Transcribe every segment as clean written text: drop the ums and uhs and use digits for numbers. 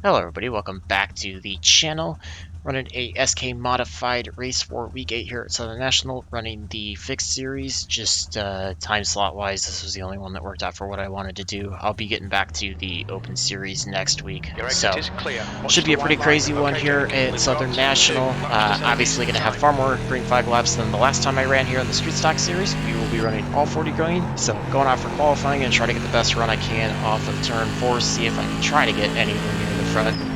Hello everybody, welcome back to the channel. Running a SK modified race for week 8 here at Southern National, running the fixed series. Just time slot wise, this was the only one that worked out for what I wanted to do. I'll be getting back to the open series next week. Your exit So is clear. should be a pretty crazy one here at Southern National. Obviously going to have far more green flag laps than the last time I ran here in the Street Stock Series. We will be running all 40 green, so going out for qualifying and try to get the best run I can off of turn 4, see if I can try to get anywhere near the front.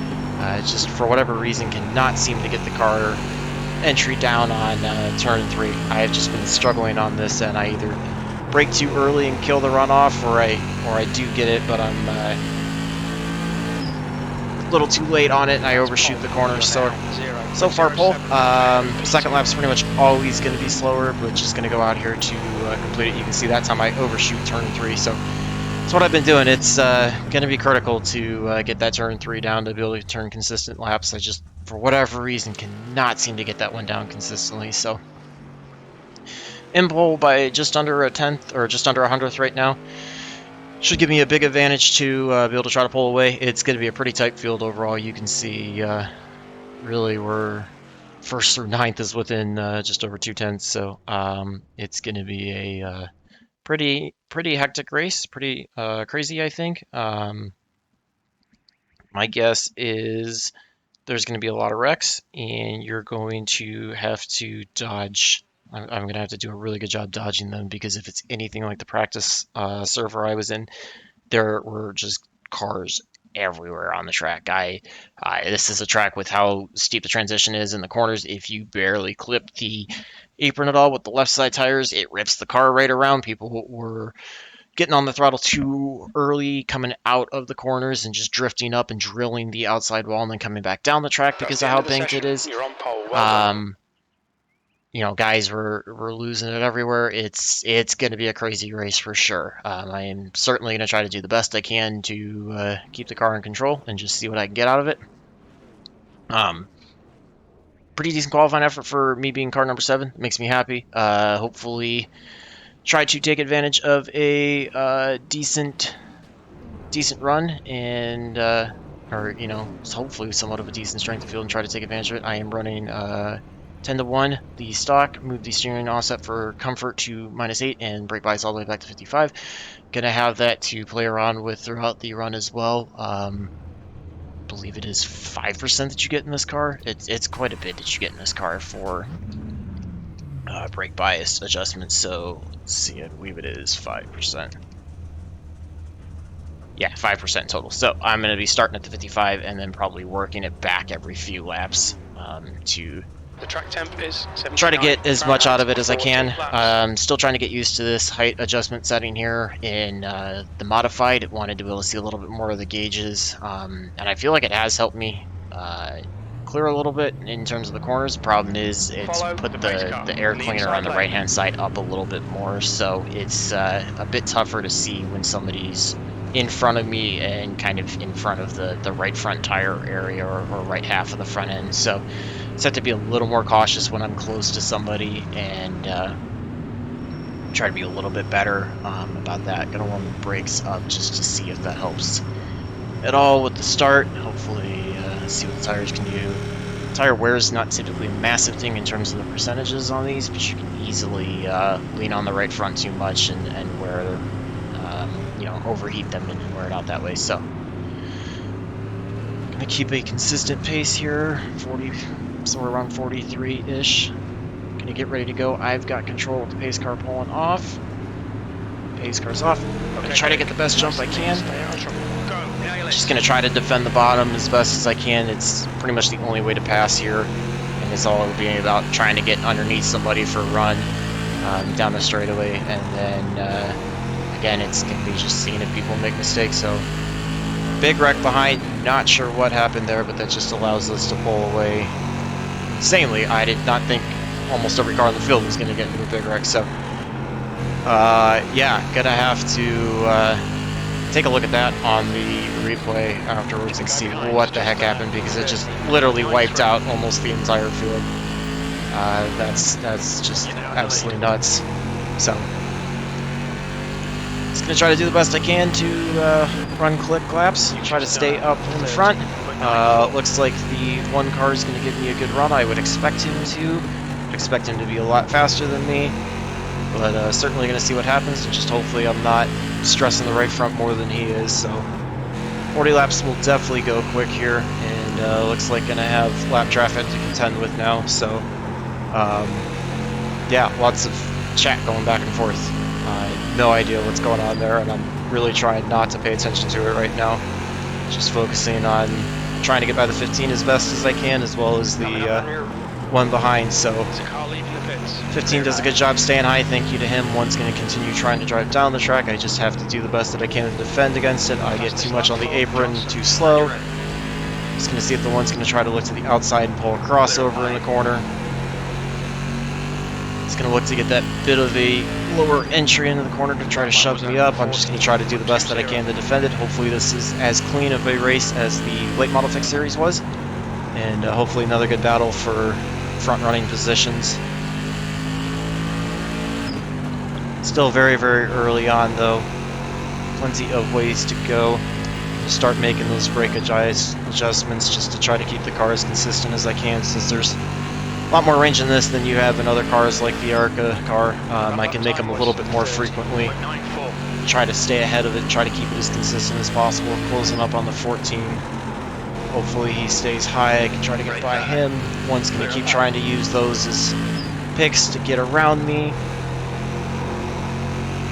Just for whatever reason cannot seem to get the car entry down on turn 3. I have just been struggling on this, and I either brake too early and kill the runoff, or I do get it, but I'm a little too late on it and I overshoot the corners. So far pole. Second lap's pretty much always going to be slower, but just going to go out here to complete it. You can see that time I overshoot turn 3. So that's what I've been doing. It's going to be critical to get that turn 3 down to be able to turn consistent laps. I just, for whatever reason, cannot seem to get that one down consistently. So in pole by just under a 10th, or just under a 100th right now. Should give me a big advantage to be able to try to pull away. It's going to be a pretty tight field overall. You can see really we're 1st through 9th is within just over 2/10. So it's going to be a pretty hectic race, pretty crazy, I think. My guess is there's going to be a lot of wrecks, and you're going to have to dodge. I'm going to have to do a really good job dodging them, because if it's anything like the practice server I was in, there were just cars everywhere on the track. This is a track with how steep the transition is in the corners. If you barely clip the apron at all with the left side tires, it rips the car right around. People were getting on the throttle too early, coming out of the corners and just drifting up and drilling the outside wall and then coming back down the track because of how banked it is. You're on pole. Well done. You know, guys were losing it everywhere. It's going to be a crazy race for sure. I am certainly going to try to do the best I can to keep the car in control and just see what I can get out of it. Pretty decent qualifying effort for me being car number 7. Makes me happy. Hopefully try to take advantage of a decent run and or, you know, hopefully somewhat of a decent strength of field and try to take advantage of it. I am running 10-1 the stock, move the steering offset for comfort to -8 and brake bias all the way back to 55. Gonna have that to play around with throughout the run as well. Believe it is 5% that you get in this car. It's quite a bit that you get in this car for brake bias adjustments. So let's see, I believe it is 5%. Yeah, 5% total. So I'm going to be starting at the 55 and then probably working it back every few laps to The track temp is 79. try to get as much out of it as I can. Still trying to get used to this height adjustment setting here in the modified. Wanted to be able to see a little bit more of the gauges, and I feel like it has helped me clear a little bit in terms of the corners. The problem is it's put the air cleaner on the right hand side up a little bit more, so it's a bit tougher to see when somebody's in front of me and kind of in front of the right front tire area or right half of the front end. So just have to be a little more cautious when I'm close to somebody and try to be a little bit better about that. Gonna warm the brakes up just to see if that helps at all with the start. Hopefully see what the tires can do. Tire wear is not typically a massive thing in terms of the percentages on these, but you can easily lean on the right front too much and wear you know, overheat them and wear it out that way. So gonna keep a consistent pace here, 40, somewhere around 43-ish. Gonna get ready to go. I've got control of the pace car pulling off. Pace car's off. I'm gonna try to get the best jump I can. Just gonna try to defend the bottom as best as I can. It's pretty much the only way to pass here, and it's all being about trying to get underneath somebody for a run down the straightaway, and then again, it's going to be just seeing if people make mistakes. So big wreck behind, not sure what happened there, but that just allows us to pull away insanely. I did not think almost every car in the field was going to get into a big wreck. So yeah, gonna have to take a look at that on the replay afterwards and see what the heck happened, because it just literally wiped out almost the entire field. That's just absolutely nuts. So just gonna try to do the best I can to run click laps, try to stay up in the front. Looks like the one car is going to give me a good run. I would expect him to. I'd expect him to be a lot faster than me. But certainly going to see what happens, and just hopefully I'm not stressing the right front more than he is. So 40 laps will definitely go quick here, and looks like going to have lap traffic to contend with now. So yeah, lots of chat going back and forth. No idea what's going on there, and I'm really trying not to pay attention to it right now. Just focusing on trying to get by the 15 as best as I can, as well as the one behind. So 15 does a good job staying high, thank you to him. One's going to continue trying to drive down the track. I just have to do the best that I can to defend against it. I get too much on the apron, too slow. Just going to see if the one's going to try to look to the outside and pull a crossover in the corner. It's going to look to get that bit of a lower entry into the corner to try to shove me up. I'm just going to try to do the best that I can to defend it. Hopefully this is as clean of a race as the late Model Fix Series was. And hopefully another good battle for front-running positions. Still very, very early on, though. Plenty of ways to go to start making those brake adjustments just to try to keep the car as consistent as I can, since there's a lot more range in this than you have in other cars like the ARCA car. I can make them a little bit more frequently, try to stay ahead of it and try to keep it as consistent as possible. Closing up on the 14. Hopefully he stays high. I can try to get by him. One's going to keep trying to use those as picks to get around me.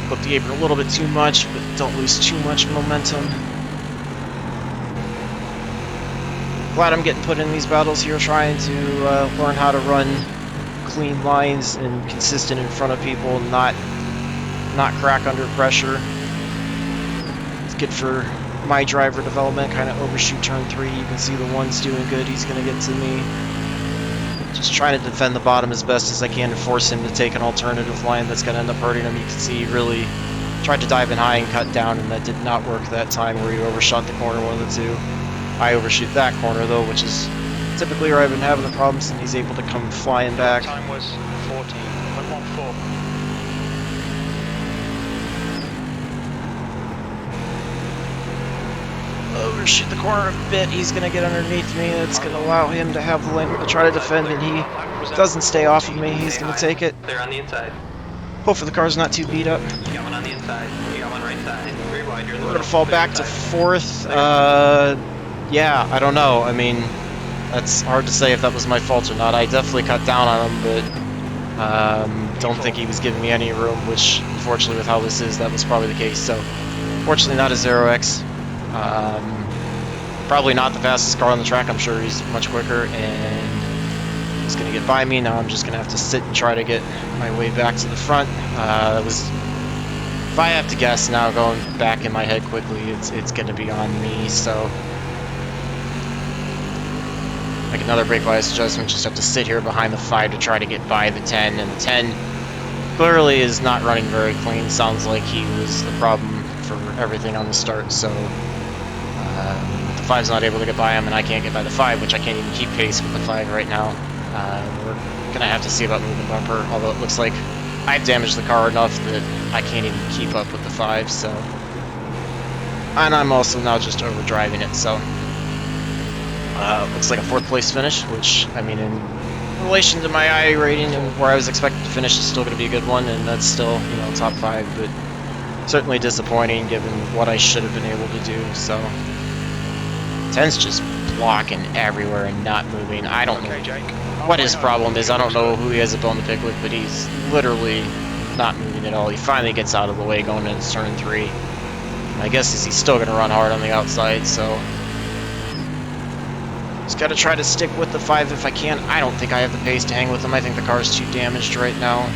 Flip the apron a little bit too much, but don't lose too much momentum. Glad I'm getting put in these battles here, trying to learn how to run clean lines and consistent in front of people, not crack under pressure. It's good for my driver development, kind of overshoot turn 3. You can see the one's doing good, he's going to get to me. Just trying to defend the bottom as best as I can to force him to take an alternative line that's going to end up hurting him. You can see he really tried to dive in high and cut down, and that did not work that time where he overshot the corner, one of the two. I overshoot that corner though, which is typically where I've been having the problems, and he's able to come flying back. Time was 14.14. Overshoot the corner a bit, he's going to get underneath me. That's going to allow him to have the lane to try to defend, and he doesn't stay off of me. He's going to take it. They're on the inside. Hopefully the car's not too beat up. You got one on the inside. You got one right side. Very wide. You're We're going to fall back to 4th. Yeah, I don't know. I mean, that's hard to say if that was my fault or not. I definitely cut down on him, but don't think he was giving me any room, which unfortunately with how this is, that was probably the case. So fortunately not a 0x. Probably not the fastest car on the track. I'm sure he's much quicker, and he's going to get by me. Now I'm just going to have to sit and try to get my way back to the front. If I have to guess now, going back in my head quickly, it's going to be on me. So like another brake bias adjustment, just have to sit here behind the 5 to try to get by the 10, and the 10 clearly is not running very clean. Sounds like he was the problem for everything on the start, so the 5's not able to get by him, and I can't get by the 5, which I can't even keep pace with the 5 right now. We're gonna have to see about moving bumper, although it looks like I've damaged the car enough that I can't even keep up with the 5, so. And I'm also now just overdriving it, so. Looks like a 4th place finish, which, I mean, in relation to my I rating and where I was expected to finish, is still going to be a good one, and that's still, you know, top 5, but certainly disappointing given what I should have been able to do. So 10's just blocking everywhere and not moving. I don't know what his problem is. I don't know who he has a bone to pick with, but he's literally not moving at all. He finally gets out of the way going into turn 3. My guess is he's still going to run hard on the outside, so just got to try to stick with the 5 if I can. I don't think I have the pace to hang with him. I think the car's too damaged right now.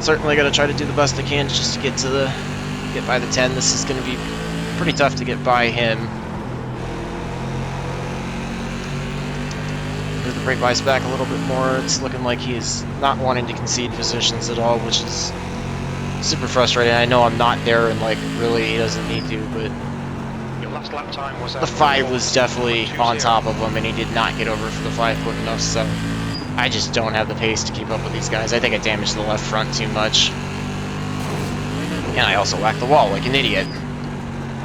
Certainly got to try to do the best I can just to get by the 10. This is going to be pretty tough to get by him. Move the brake bias back a little bit more. It's looking like he's not wanting to concede positions at all, which is super frustrating. I know I'm not there, and like really he doesn't need to, but Last lap time was the 5 was definitely on top of him, and he did not get over for the 5 quick enough, so I just don't have the pace to keep up with these guys. I think I damaged the left front too much. And I also whacked the wall like an idiot.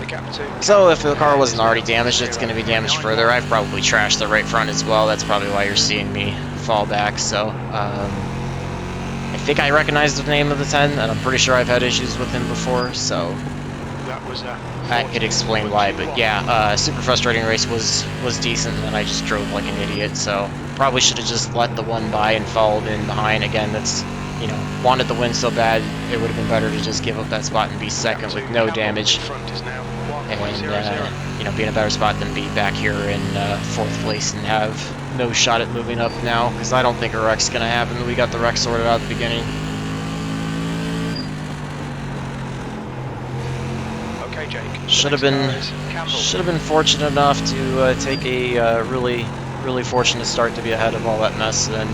The gap So if the car wasn't already damaged, it's going to be damaged further. I've probably trashed the right front as well. That's probably why you're seeing me fall back. So I think I recognize the name of the 10, and I'm pretty sure I've had issues with him before. So that could explain why. But yeah, super frustrating race was decent, and I just drove like an idiot. So probably should have just let the one by and followed in behind. Again, that's, you know, wanted the win so bad, it would have been better to just give up that spot and be second with no damage. And, you know, be in a better spot than be back here in 4th place and have no shot at moving up now, because I don't think a wreck's going to happen. We got the wreck sorted out at the beginning. Okay, Jake. Should have been fortunate enough to take a really fortunate start to be ahead of all that mess and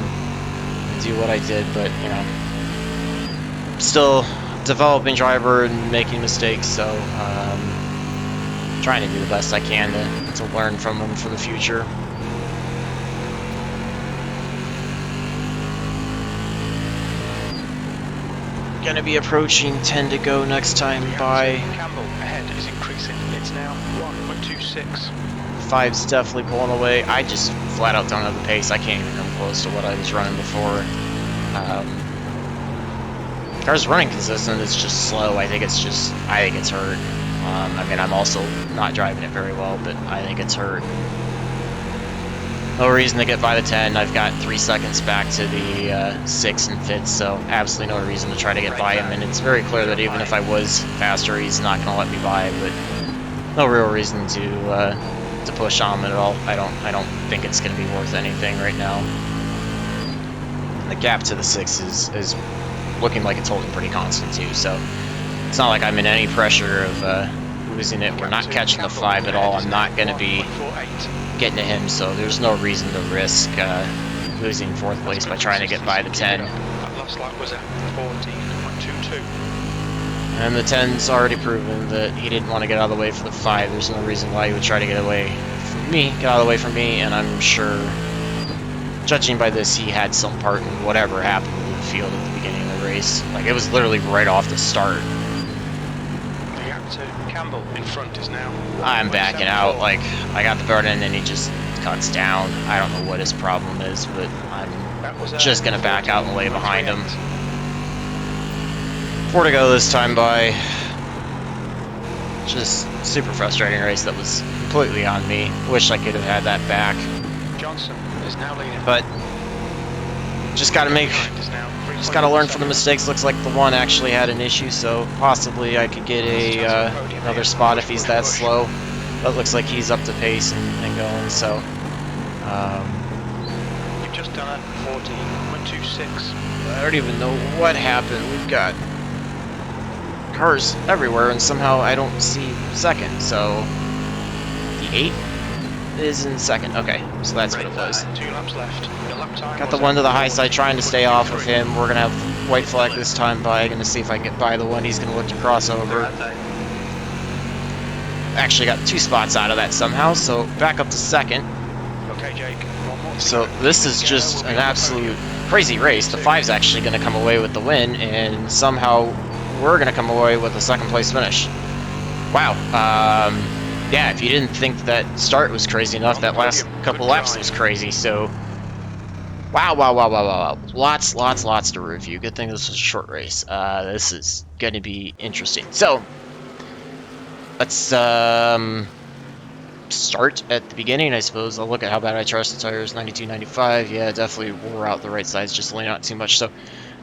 do what I did, but, you know, still developing driver and making mistakes, so trying to do the best I can to learn from them for the future. Gonna be approaching 10 to go next time by. Campbell ahead is increasing. It's now 1.26. 5's definitely pulling away. I just flat out don't have the pace. I can't even come close to what I was running before. Car's running consistent. It's just slow. I think it's hurt. I mean, I'm also not driving it very well, but I think it's hurt. No reason to get by the 10. I've got 3 seconds back to the 6 and 5th, so absolutely no reason to try to get by him. And it's very clear that even if I was faster, he's not going to let me by. But no real reason to push on him at all. I don't think it's going to be worth anything right now. And the gap to the 6 is looking like it's holding pretty constant too. So it's not like I'm in any pressure of losing it. We're not catching the 5 at all. I'm not going to be getting to him, so there's no reason to risk losing 4th place by trying to get by the 10. Last lap was at 14.22. And the 10's already proven that he didn't want to get out of the way for the 5. There's no reason why he would try to get out of the way from me, and I'm sure, judging by this, he had some part in whatever happened in the field at the beginning of the race. Like, it was literally right off the start. Campbell in front is now. I'm backing out. Like, I got the burden and he just cuts down. I don't know what his problem is, but I'm just gonna back out and lay behind him. 4 to go this time by. Just super frustrating race that was completely on me. Wish I could have had that back. Johnson is now leading. But just gotta learn from the mistakes. Looks like the 1 actually had an issue, so possibly I could get another spot if he's that slow. But looks like he's up to pace and going, so. You've just done it, 14.26. I don't even know what happened. We've got cars everywhere, and somehow I don't see second, so. The 8 is in second. Okay, so that's what it was. 2 laps left. Got the 1 to the high side, trying to stay off of him. We're gonna have white flag this time by. Gonna see if I can get by the 1. He's gonna look to cross over. Actually got 2 spots out of that somehow, so back up to second. Okay, Jake. So this is just an absolute crazy race. The 5's actually gonna come away with the win, and somehow we're gonna come away with a 2nd place finish. Wow. Yeah, if you didn't think that start was crazy enough, that last couple laps was crazy, so. Wow. Lots to review. Good thing this was a short race. This is going to be interesting. So, let's start at the beginning, I suppose. I'll look at how bad I trust the tires. 92, 95. Yeah, definitely wore out the right sides, just laying out too much. So,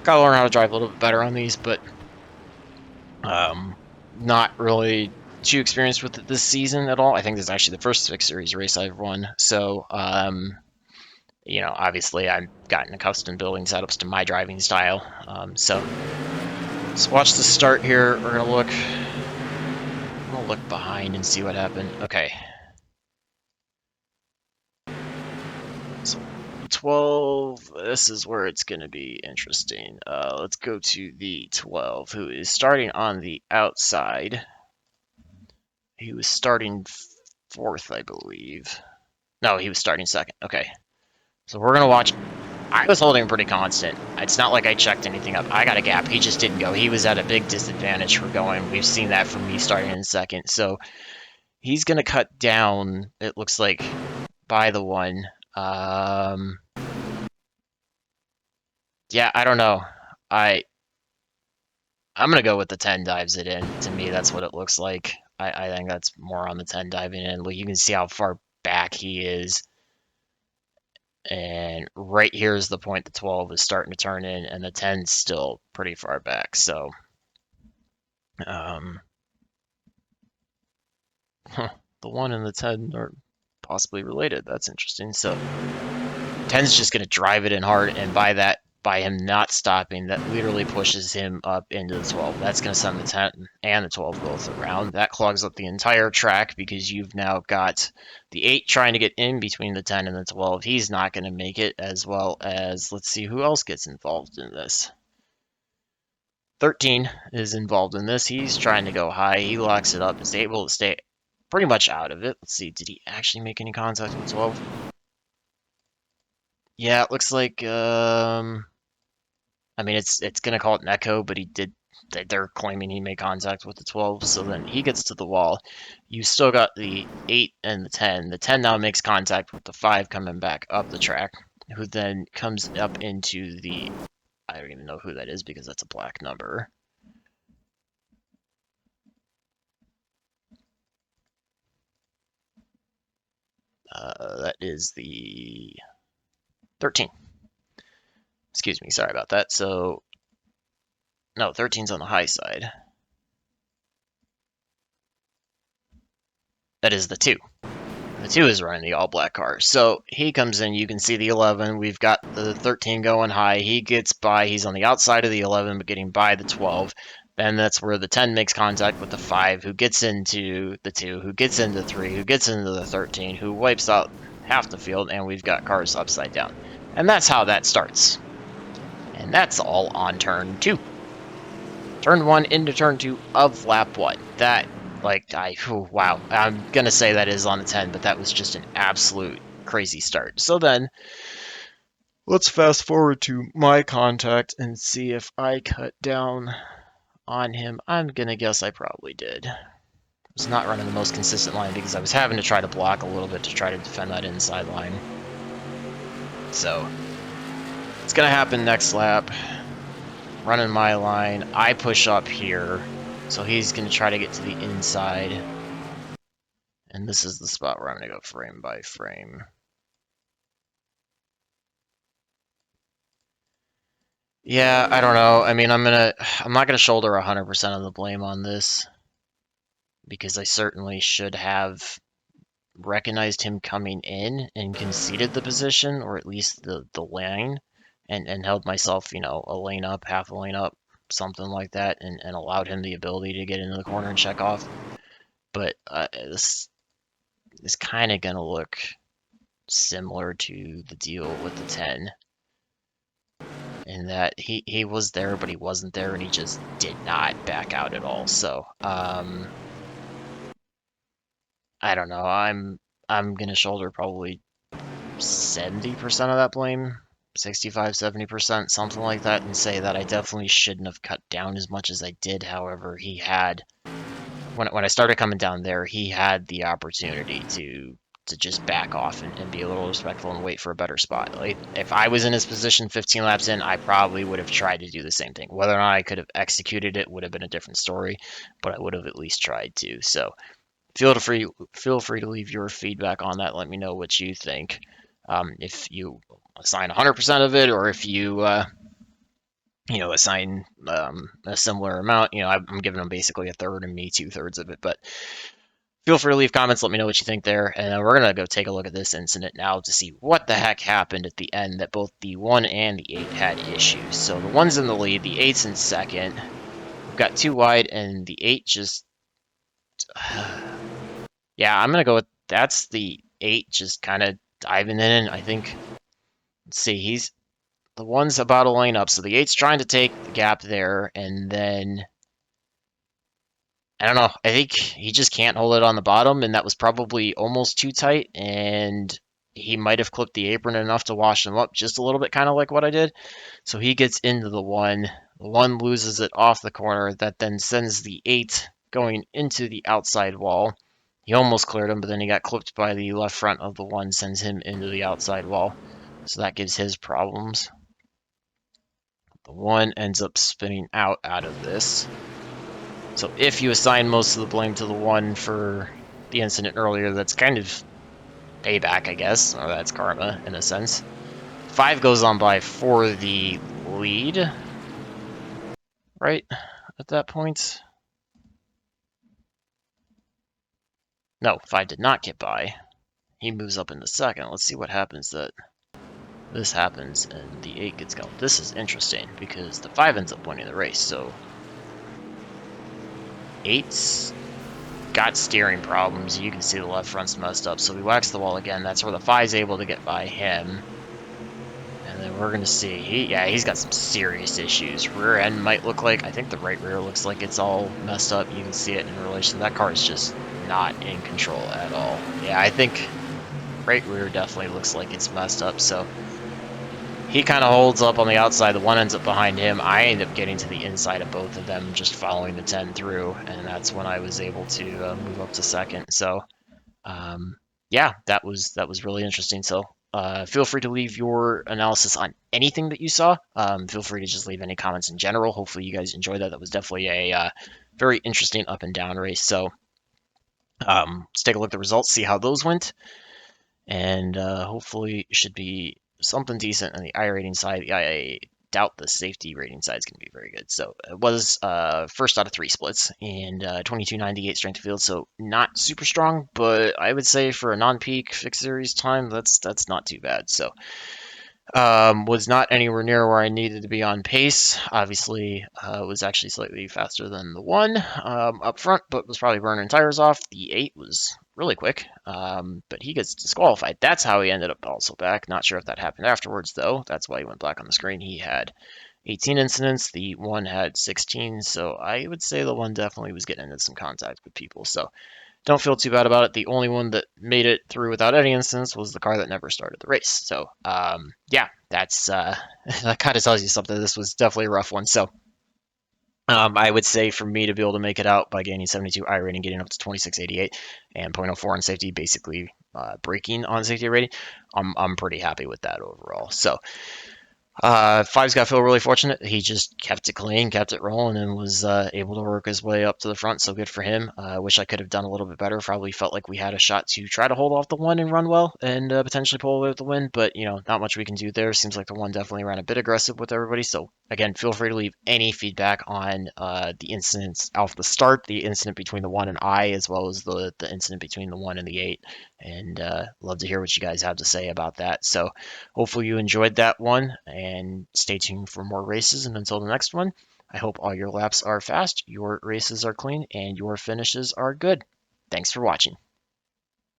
gotta learn how to drive a little bit better on these, but not really too experienced with it this season at all. I think this is actually the first 6 Series race I've won. So, you know, obviously I've gotten accustomed building setups to my driving style. So let's watch the start here. We're gonna look behind and see what happened. Okay. So 12, this is where it's gonna be interesting. Let's go to the 12, who is starting on the outside. He was starting 4th, I believe. No, he was starting 2nd. Okay. So we're going to watch. I was holding pretty constant. It's not like I checked anything up. I got a gap. He just didn't go. He was at a big disadvantage for going. We've seen that from me starting in 2nd. So he's going to cut down, it looks like, by the 1. Yeah, I don't know. I'm going to go with the 10 dives it in. To me, that's what it looks like. I think that's more on the 10 diving in. Like, you can see how far back he is. And right here is the point the 12 is starting to turn in, and the 10's still pretty far back. So, um, the 1 and the 10 are possibly related. That's interesting. So, 10's just going to drive it in hard, and by him not stopping, that literally pushes him up into the 12. That's going to send the 10 and the 12 both around. That clogs up the entire track because you've now got the 8 trying to get in between the 10 and the 12. He's not going to make it, as well as, let's see who else gets involved in this. 13 is involved in this. He's trying to go high. He locks it up, is able to stay pretty much out of it. Let's see, did he actually make any contact with 12? Yeah, it looks like I mean, it's gonna call it an echo, but he did. They're claiming he made contact with the 12, so then he gets to the wall. You still got the 8 and the 10. The 10 now makes contact with the 5 coming back up the track, who then comes up into the. I don't even know who that is because that's a black number. That is the 13. Excuse me, sorry about that. So, no, 13's on the high side. That is the 2. The 2 is running the all-black car. So he comes in, you can see the 11. We've got the 13 going high. He gets by. He's on the outside of the 11, but getting by the 12. Then that's where the 10 makes contact with the 5, who gets into the 2, who gets into 3, who gets into the 13, who wipes out half the field, and we've got cars upside down. And that's how that starts. And that's all on turn 2. Turn 1 into turn 2 of lap 1. That, like, wow. I'm going to say that is on the 10, but that was just an absolute crazy start. So then, let's fast forward to my contact and see if I cut down on him. I'm going to guess I probably did. I was not running the most consistent line because I was having to try to block a little bit to try to defend that inside line. So, it's going to happen next lap. Running my line, I push up here, so he's going to try to get to the inside, and this is the spot where I'm going to go frame by frame. Yeah, I don't know. I mean, I'm not gonna shoulder 100% of the blame on this because I certainly should have recognized him coming in and conceded the position, or at least the lane, and held myself, a lane up, half a lane up, something like that, and allowed him the ability to get into the corner and check off. But this is kind of going to look similar to the deal with the 10, in that he was there, but he wasn't there, and he just did not back out at all. So, I don't know. I'm going to shoulder probably 70% of that blame, 65, 70%, something like that, and say that I definitely shouldn't have cut down as much as I did. However, he had, when I started coming down there, he had the opportunity to just back off and be a little respectful and wait for a better spot. Like, if I was in his position 15 laps in, I probably would have tried to do the same thing. Whether or not I could have executed it would have been a different story, but I would have at least tried to. So feel free to leave your feedback on that. Let me know what you think. If you assign 100% of it, or if you assign a similar amount. I'm giving them basically a third and me 2/3 of it, but feel free to leave comments. Let me know what you think there. And then we're going to go take a look at this incident now to see what the heck happened at the end that both the 1 and the 8 had issues. So the 1's in the lead, the 8's in second. We've got 2 wide, and the 8 just... yeah, I'm going to go with... that's the 8 just kind of diving in. I think... let's see, the 1's about a lane up, so the 8's trying to take the gap there, and then... I don't know. I think he just can't hold it on the bottom, and that was probably almost too tight, and he might have clipped the apron enough to wash him up just a little bit, kind of like what I did. So he gets into the 1. The 1 loses it off the corner. That then sends the 8 going into the outside wall. He almost cleared him, but then he got clipped by the left front of the 1, sends him into the outside wall. So that gives his problems. The 1 ends up spinning out of this. So if you assign most of the blame to the 1 for the incident earlier, that's kind of payback, I guess, or that's karma in a sense. 5 goes on by for the lead, right, at that point. No, 5 did not get by. He moves up into second. Let's see what happens that this happens and the 8 gets going. This is interesting because the 5 ends up winning the race, so 8's got steering problems. You can see the left front's messed up, so we wax the wall again. That's where the 5's able to get by him. And then we're going to see, he's got some serious issues. Rear end might look like, I think the right rear looks like it's all messed up. You can see it in relation. That car is just not in control at all. Yeah, I think right rear definitely looks like it's messed up, so he kind of holds up on the outside. The 1 ends up behind him. I end up getting to the inside of both of them, just following the 10 through, and that's when I was able to move up to second. So, yeah, that was really interesting. So, feel free to leave your analysis on anything that you saw. Feel free to just leave any comments in general. Hopefully, you guys enjoyed that. That was definitely a very interesting up and down race. So, let's take a look at the results, see how those went, and hopefully, it should be something decent on the iRating side. I doubt the safety rating side is going to be very good. So it was first out of 3 splits and 2298 strength of field, so not super strong, but I would say for a non-peak fixed series time, that's not too bad. So was not anywhere near where I needed to be on pace. Obviously, was actually slightly faster than the 1 up front, but was probably burning tires off. The 8 was really quick, but he gets disqualified. That's how he ended up also back. Not sure if that happened afterwards, though. That's why he went black on the screen. He had 18 incidents. The 1 had 16, so I would say the 1 definitely was getting into some contact with people. So don't feel too bad about it. The only one that made it through without any incidents was the car that never started the race. So, yeah, that's that kind of tells you something. This was definitely a rough one. So, I would say for me to be able to make it out by gaining 72 iRating, getting up to 2688, and 0.04 on safety, basically braking on safety rating, I'm pretty happy with that overall. So, 5's got to feel really fortunate. He just kept it clean, kept it rolling, and was able to work his way up to the front. So good for him. I wish I could have done a little bit better. Probably felt like we had a shot to try to hold off the 1 and run well and potentially pull away with the win. But, not much we can do there. Seems like the 1 definitely ran a bit aggressive with everybody. So, again, feel free to leave any feedback on the incidents off the start, the incident between the 1 and I, as well as the incident between the 1 and the 8. And love to hear what you guys have to say about that. So hopefully you enjoyed that one, and stay tuned for more races. And until the next one, I hope all your laps are fast, your races are clean, and your finishes are good. Thanks for watching.